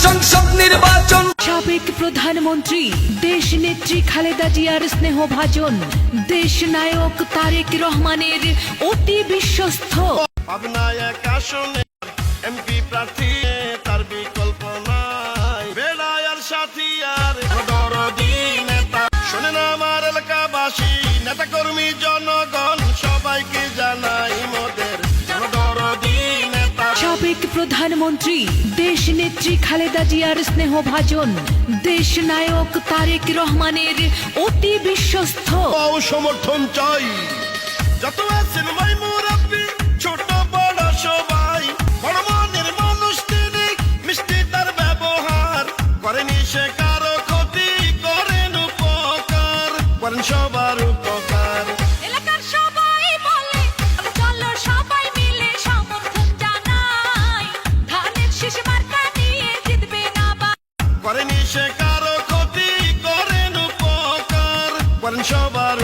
সংসদ নির্বাচন। সাবেক প্রধানমন্ত্রী দেশ নেত্রী খালেদা জিয়ার স্নেহভাজন, দেশ নায়ক তারেক রহমানের অতি বিশ্বস্ত। পাবনা এক আসনে এমপি প্রার্থী, তার বিকল্প নাই। বেড়ায়ার সাথী আর দরদি নেতা, শোনেন আমার এলাকাবাসী, নেতা কর্মী জনগণ সবাইকে জানাই মোদের দরদি নেতা। সাবেক প্রধানমন্ত্রী দেশ নেত্রী খালেদা জিয়ার স্নেহভাজন, দেশ নায়ক তারেক রহমানের অতি বিশ্বস্ত। সমর্থন চাই যত আছেন ভাই মুরাব্বি, ছোট বড় সবাই, বড় মনের মানুষ তিনি, মিষ্টি তার ব্যবহার, করেনি সে কারো ক্ষতি, করেন উপকার, করেন সবার উপকার। এলাকার সবাই বলে চলো সবাই মিলে সমর্থন জানাই, ধানের শীষ মার্কা নিয়ে জিতবে না। করেনি সে কারো ক্ষতি, করেন উপকার, করেন সবার